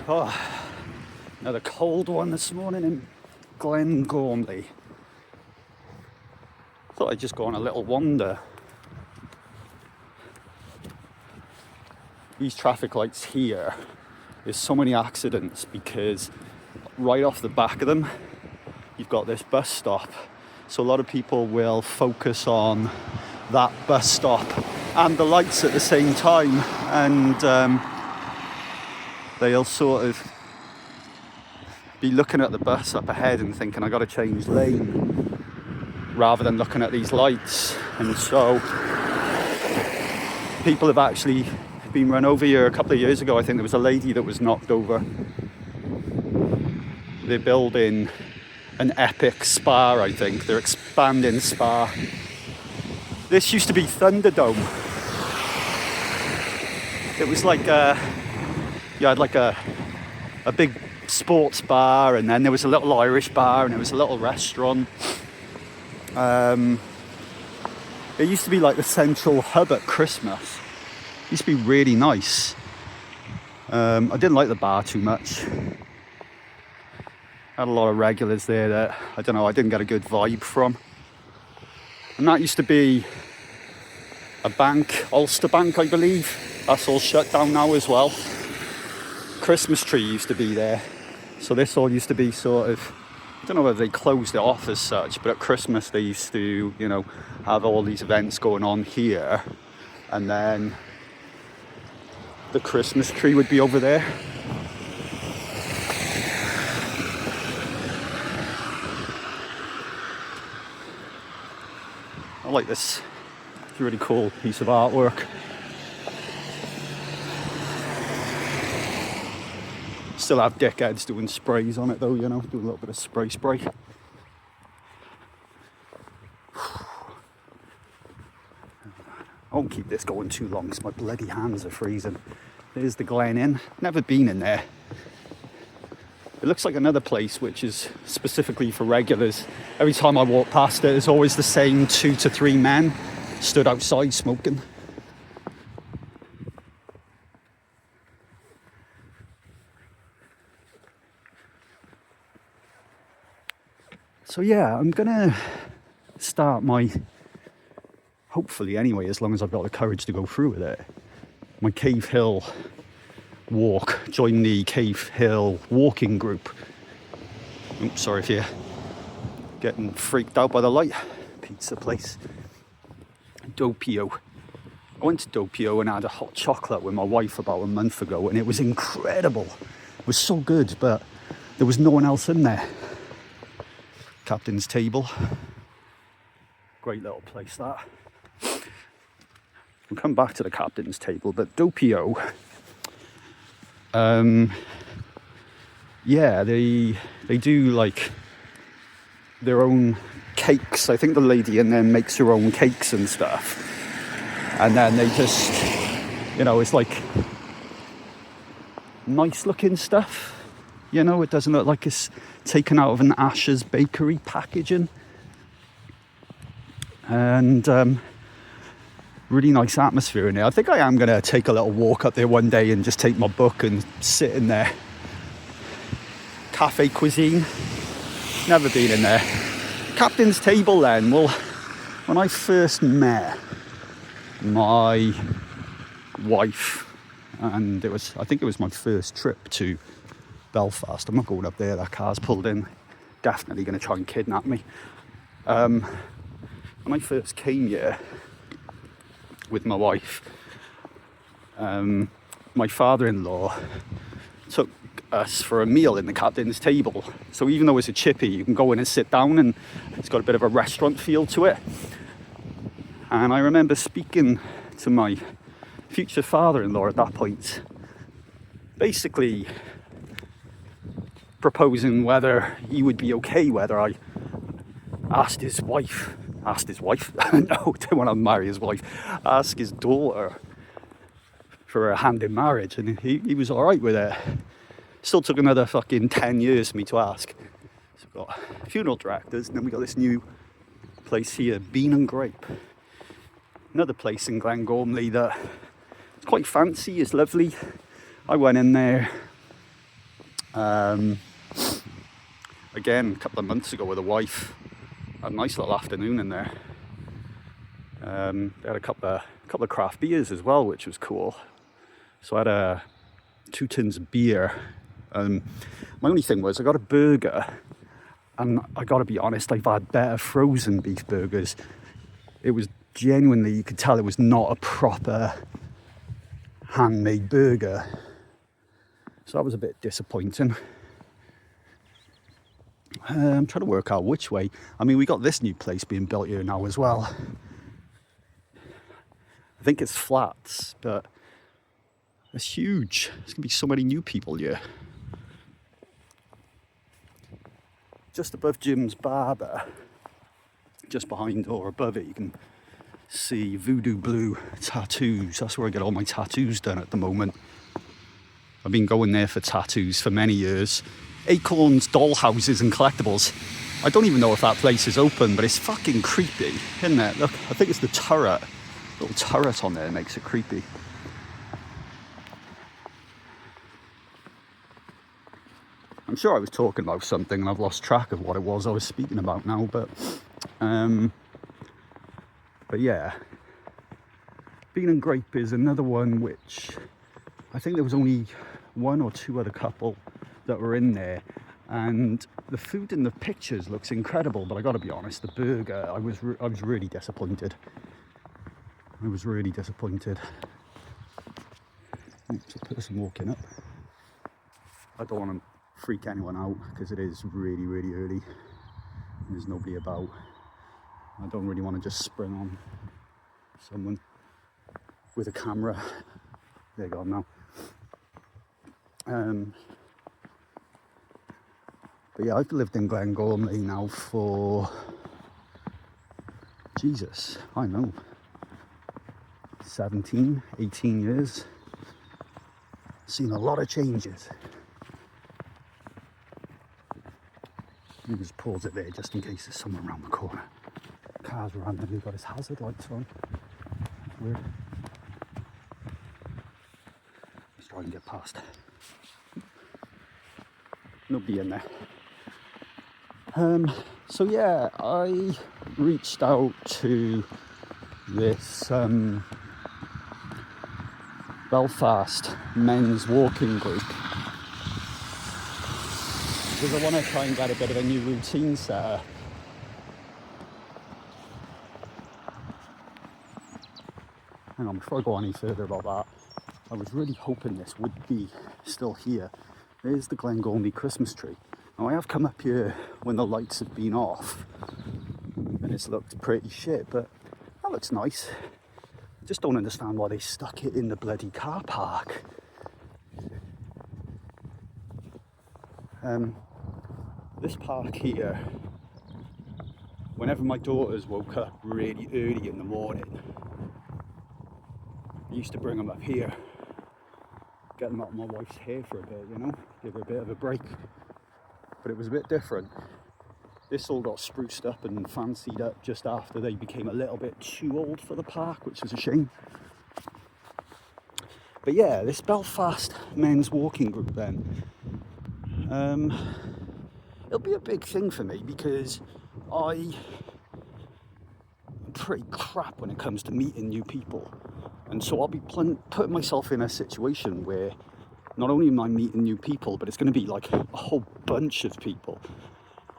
Oh, another cold one this morning in Glengormley. Thought I'd just go on a little wander. These traffic lights here, there's so many accidents because right off the back of them, you've got this bus stop. So a lot of people will focus on that bus stop and the lights at the same time, and they'll sort of be looking at the bus up ahead and thinking, I got to change lane, rather than looking at these lights. And so people have actually been run over here a couple of years ago. I think there was a lady that was knocked over. They're building an epic spa, I think. They're expanding spa. This used to be Thunderdome. It was like you had like a big sports bar, and then there was a little Irish bar, and there was a little restaurant. It used to be like the central hub at Christmas. It used to be really nice. I didn't like the bar too much. Had a lot of regulars there that, I don't know, I didn't get a good vibe from. And that used to be a bank, Ulster Bank, I believe. That's all shut down now as well. Christmas tree used to be there. So this all used to be sort of, I don't know whether they closed it off as such, but at Christmas they used to, you know, have all these events going on here. And then the Christmas tree would be over there. I like this. It's a really cool piece of artwork. Still have dickheads doing sprays on it though, you know, doing a little bit of spray. I won't keep this going too long because my bloody hands are freezing. There's the Glen Inn. Never been in there. It looks like another place which is specifically for regulars. Every time I walk past it, there's always the same 2 to 3 men stood outside smoking. So yeah, I'm gonna start my, hopefully anyway, as long as I've got the courage to go through with it, my Cave Hill walk. Join the Cave Hill walking group. Oops, sorry if you're getting freaked out by the light. Pizza place. Doppio. I went to Doppio and had a hot chocolate with my wife about a month ago, and it was incredible. It was so good, but there was no one else in there. Captain's Table. Great little place that. We'll come back to the Captain's Table, but Doppio, yeah, they do like their own cakes. I think the lady in there makes her own cakes and stuff. And then they just, you know, it's like nice looking stuff. You know, it doesn't look like it's taken out of an Asher's bakery packaging. And really nice atmosphere in there. I think I am going to take a little walk up there one day and just take my book and sit in there. Cafe cuisine. Never been in there. Captain's Table then. Well, when I first met my wife, and I think it was my first trip to Belfast. I'm not going up there, that car's pulled in. Definitely going to try and kidnap me. When I first came here with my wife, my father-in-law took us for a meal in the Captain's Table. So even though it's a chippy, you can go in and sit down, and it's got a bit of a restaurant feel to it. And I remember speaking to my future father-in-law at that point, basically proposing whether he would be okay whether I asked his wife, no, didn't want to marry his wife, ask his daughter for a hand in marriage, and he was alright with it. Still took another fucking 10 years for me to ask. So we've got funeral directors, and then we got this new place here, Bean and Grape. Another place in Glengormley that it's quite fancy, it's lovely. I went in there Again, a couple of months ago with a wife, had a nice little afternoon in there. They had a couple of craft beers as well, which was cool. So I had 2 tins of beer. My only thing was I got a burger, and I gotta be honest, I've had better frozen beef burgers. It was genuinely, you could tell it was not a proper handmade burger. So that was a bit disappointing. I'm trying to work out which way. I mean, we got this new place being built here now as well. I think it's flats, but it's huge. There's gonna be so many new people here. Just above Jim's Barber, just behind or above it, you can see Voodoo Blue Tattoos. That's where I get all my tattoos done at the moment. I've been going there for tattoos for many years. Acorns, dollhouses and collectibles. I don't even know if that place is open, but it's fucking creepy, isn't it? Look, I think it's the turret. Little turret on there makes it creepy. I'm sure I was talking about something and I've lost track of what it was I was speaking about now, but yeah. Bean and Grape is another one which I think there was only 1 or 2 other couple that were in there, and the food in the pictures looks incredible, but I gotta be honest, the burger, I was really disappointed. I was really disappointed. Oops, a person walking up. I don't want to freak anyone out because it is really, really early. There's nobody about. I don't really want to just spring on someone with a camera. There you go now. But yeah, I've lived in Glengormley now for, Jesus, I know, 17, 18 years. Seen a lot of changes. Let me just pause it there just in case there's someone around the corner. Car's randomly got his hazard lights on. That's weird. Let's try and get past. Nobody in there. So yeah, I reached out to this Belfast men's walking group because I want to try and get a bit of a new routine set up. Hang on, before I go any further about that, I was really hoping this would be still here. There's the Glengormley Christmas tree. Now I have come up here when the lights have been off and it's looked pretty shit, but that looks nice. I just don't understand why they stuck it in the bloody car park. This park here, whenever my daughters woke up really early in the morning, I used to bring them up here, get them out of my wife's hair for a bit, you know, give her a bit of a break. But it was a bit different. This all got spruced up and fancied up just after they became a little bit too old for the park, which was a shame. But yeah, this Belfast men's walking group then, it'll be a big thing for me because I'm pretty crap when it comes to meeting new people. And so I'll be putting myself in a situation where not only am I meeting new people, but it's going to be like a whole bunch of people.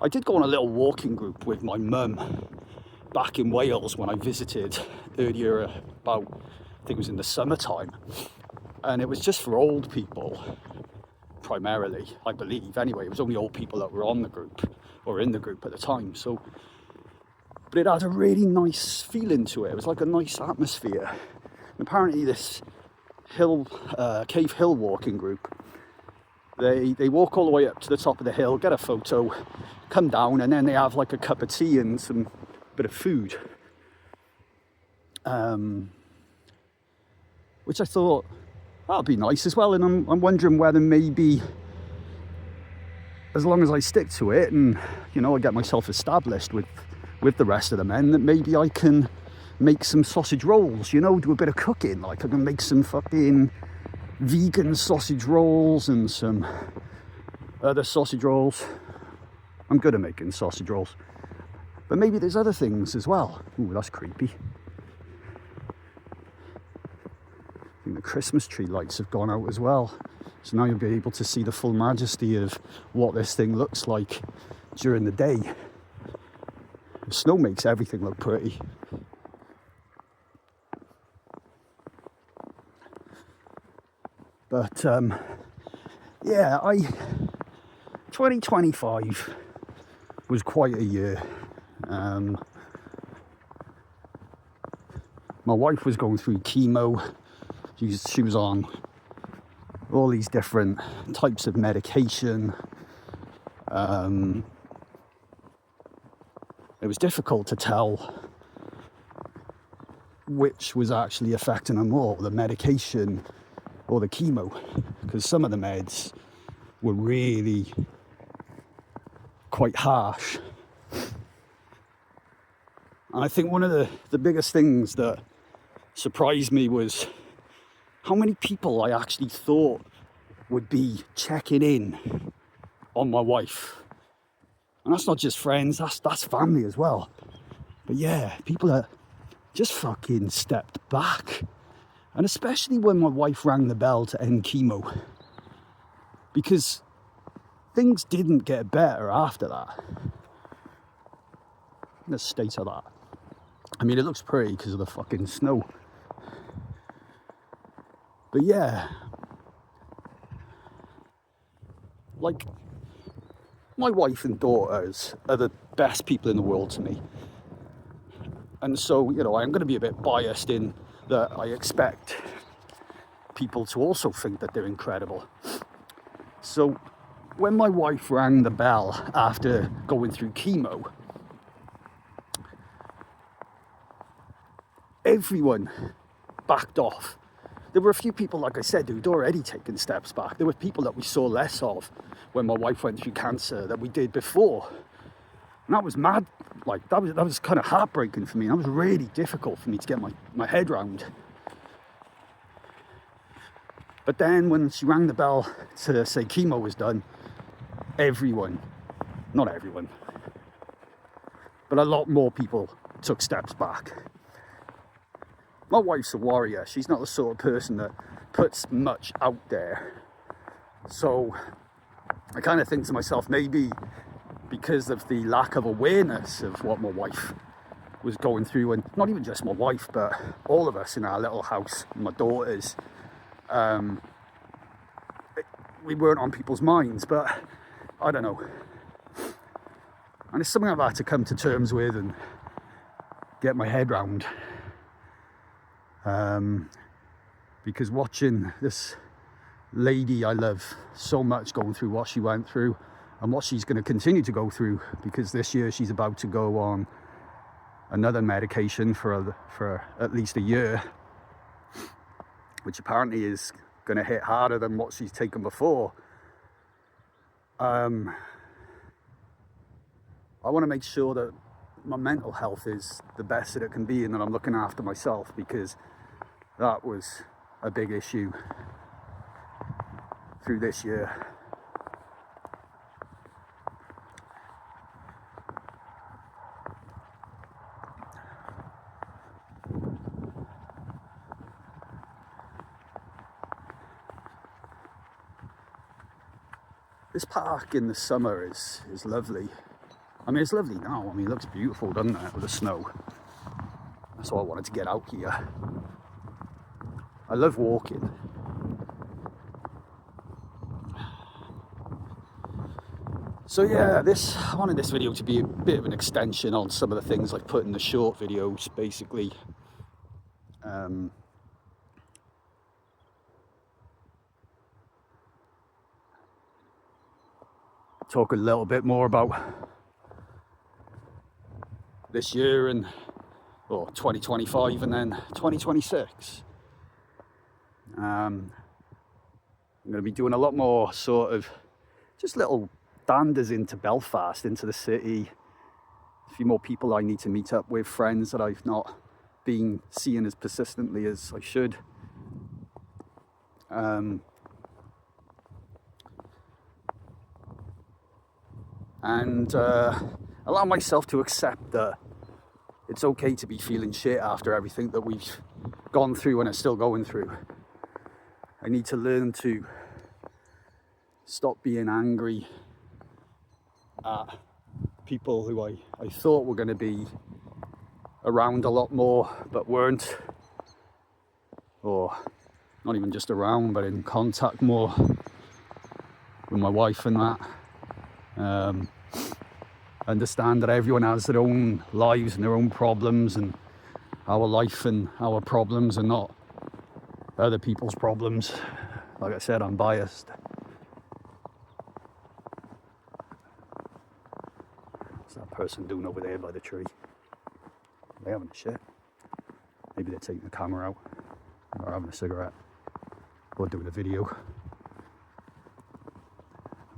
I did go on a little walking group with my mum back in Wales when I visited earlier about, I think it was in the summertime. And it was just for old people, primarily, I believe. Anyway, it was only old people that were on the group, or in the group at the time. So, but it had a really nice feeling to it. It was like a nice atmosphere. And apparently this Cave Hill walking group, they walk all the way up to the top of the hill, get a photo, come down, and then they have like a cup of tea and some bit of food, which I thought that'd be nice as well. And I'm wondering whether maybe, as long as I stick to it and, you know, I get myself established with the rest of the men, that maybe I can make some sausage rolls, you know, do a bit of cooking. Like I can make some fucking vegan sausage rolls and some The sausage rolls. I'm good at making sausage rolls. But maybe there's other things as well. Ooh, that's creepy. I think the Christmas tree lights have gone out as well. So now you'll be able to see the full majesty of what this thing looks like during the day. The snow makes everything look pretty. But yeah, 2025 was quite a year. My wife was going through chemo. She was on all these different types of medication. It was difficult to tell which was actually affecting her more, the medication or the chemo, because some of the meds were really quite harsh. And I think one of the biggest things that surprised me was how many people I actually thought would be checking in on my wife. And that's not just friends, that's family as well. But yeah, people that just fucking stepped back. And especially when my wife rang the bell to end chemo. Because things didn't get better after that. The state of that. I mean, it looks pretty because of the fucking snow. But yeah, like, my wife and daughters are the best people in the world to me. And so, you know, I'm going to be a bit biased in that I expect people to also think that they're incredible. So when my wife rang the bell after going through chemo, everyone backed off. There were a few people, like I said, who'd already taken steps back. There were people that we saw less of when my wife went through cancer that we did before. And that was mad. Like, that was kind of heartbreaking for me. That was really difficult for me to get my head round. But then when she rang the bell to say chemo was done, everyone, not everyone, but a lot more people took steps back. My wife's a warrior. She's not the sort of person that puts much out there. So I kind of think to myself, maybe because of the lack of awareness of what my wife was going through, and not even just my wife, but all of us in our little house, my daughters, we weren't on people's minds, but I don't know. And it's something I've had to come to terms with and get my head round. Because watching this lady I love so much going through what she went through and what she's going to continue to go through, because this year she's about to go on another medication for at least a year, which apparently is going to hit harder than what she's taken before. I want to make sure that my mental health is the best that it can be and that I'm looking after myself, because that was a big issue through this year. This park in the summer is lovely. I mean, it's lovely now. I mean, it looks beautiful, doesn't it, with the snow. That's why I wanted to get out here. I love walking. So yeah, I wanted this video to be a bit of an extension on some of the things I put in the short videos, basically. Talk a little bit more about this year and 2025 and then 2026. I'm going to be doing a lot more sort of just little danders into Belfast, into the city. A few more people I need to meet up with, friends that I've not been seeing as persistently as I should. and allow myself to accept that it's okay to be feeling shit after everything that we've gone through and are still going through. I need to learn to stop being angry at people who I thought were going to be around a lot more but weren't, or not even just around but in contact more with my wife and that. Understand that everyone has their own lives and their own problems, and our life and our problems are not other people's problems. Like I said, I'm biased. What's that person doing over there by the tree? Are they having a shit? Maybe they're taking the camera out, or having a cigarette, or doing a video.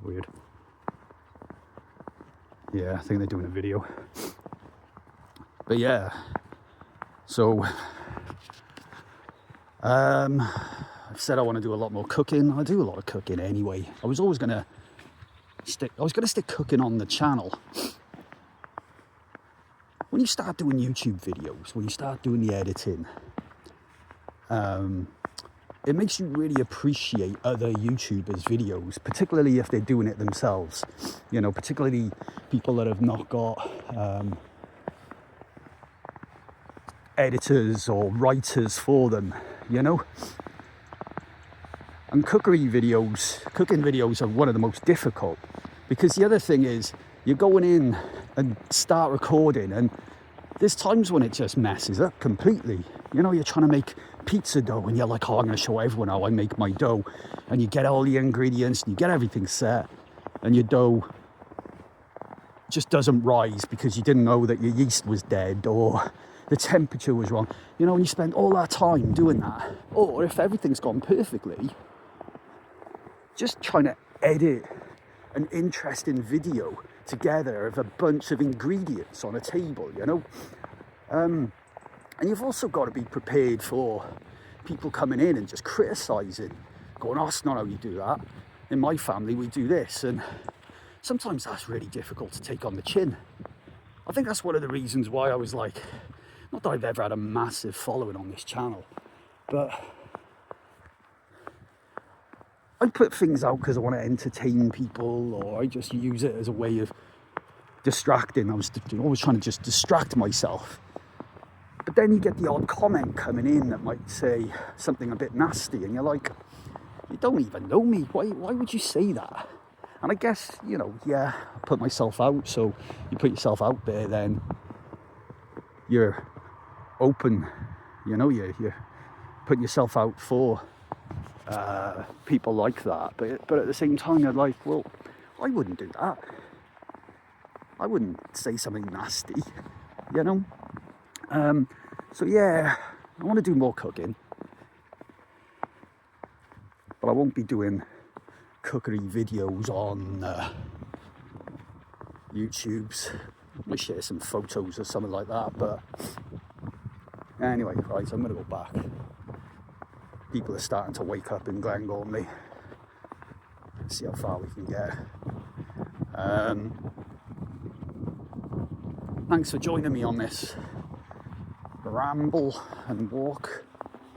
Weird. Yeah, I think they're doing a video. But yeah, so I've said I want to do a lot more cooking. I do a lot of cooking anyway. I was gonna stick cooking on the channel. When you start doing YouTube videos, when you start doing the editing, it makes you really appreciate other YouTubers' videos, particularly if they're doing it themselves. You know, particularly people that have not got editors or writers for them, you know. And cooking videos are one of the most difficult, because the other thing is you're going in and start recording, and there's times when it just messes up completely. You know, you're trying to make pizza dough and you're like, oh, I'm going to show everyone how I make my dough, and you get all the ingredients and you get everything set, and your dough just doesn't rise because you didn't know that your yeast was dead or the temperature was wrong. You know, and you spend all that time doing that. Or if everything's gone perfectly, just trying to edit an interesting video together of a bunch of ingredients on a table, you know. And you've also got to be prepared for people coming in and just criticising, going, oh, it's not how you do that. In my family, we do this. And sometimes that's really difficult to take on the chin. I think that's one of the reasons why I was like, not that I've ever had a massive following on this channel, but I put things out because I want to entertain people, or I just use it as a way of distracting. I was always trying to just distract myself. But then you get the odd comment coming in that might say something a bit nasty, and you're like, you don't even know me. Why would you say that? And I guess, you know, yeah, I put myself out. So you put yourself out there, then you're open. You know, you're putting yourself out for people like that. But at the same time, you're like, well, I wouldn't do that. I wouldn't say something nasty, you know? So yeah, I want to do more cooking, but I won't be doing cookery videos on YouTube's. I might share some photos or something like that, but anyway, right, I'm going to go back. People are starting to wake up in Glengormley. See how far we can get. Thanks for joining me on this ramble and walk.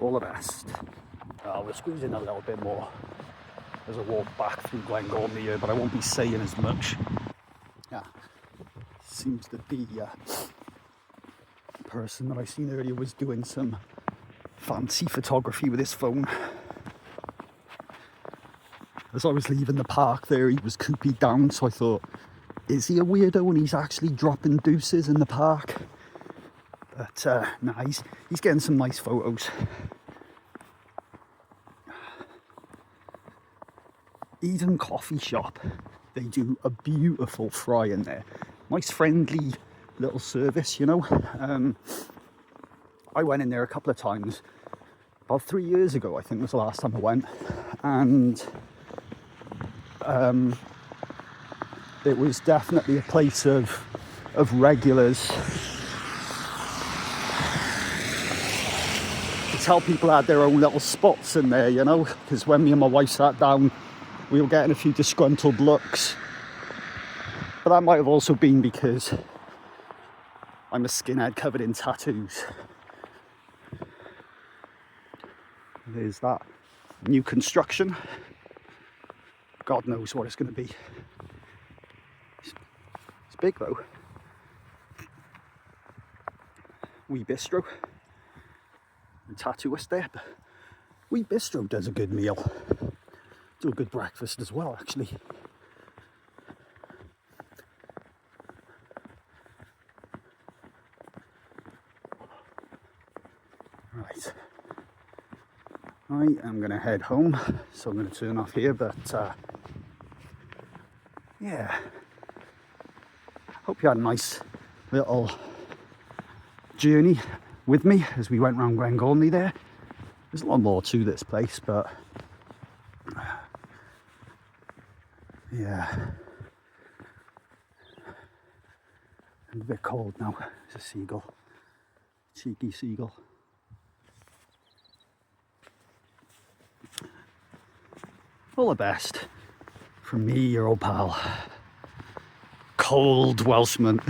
All the best. We'll squeeze in a little bit more as I walk back through Glengormley here, but I won't be saying as much. Yeah, seems that the person that I seen earlier was doing some fancy photography with his phone. As I was leaving the park there, he was cooped down, so I thought, is he a weirdo and he's actually dropping deuces in the park? But nah, he's getting some nice photos. Eden Coffee Shop, they do a beautiful fry in there. Nice friendly little service, you know. I went in there a couple of times. About 3 years ago, I think was the last time I went. And it was definitely a place of regulars. You could tell people had their own little spots in there, you know, because when me and my wife sat down, we were getting a few disgruntled looks. But that might have also been because I'm a skinhead covered in tattoos. There's that new construction. God knows what it's going to be. It's big though. Wee bistro. The tattooist there. But Wee bistro does a good meal. Do a good breakfast as well, actually. Right. I am going to head home, so I'm going to turn off here, but yeah. Hope you had a nice little journey with me as we went round Glengormley there. There's a lot more to this place, but yeah. I'm a bit cold now. There's a seagull. Cheeky seagull. All the best from me, your old pal, cold Welshman.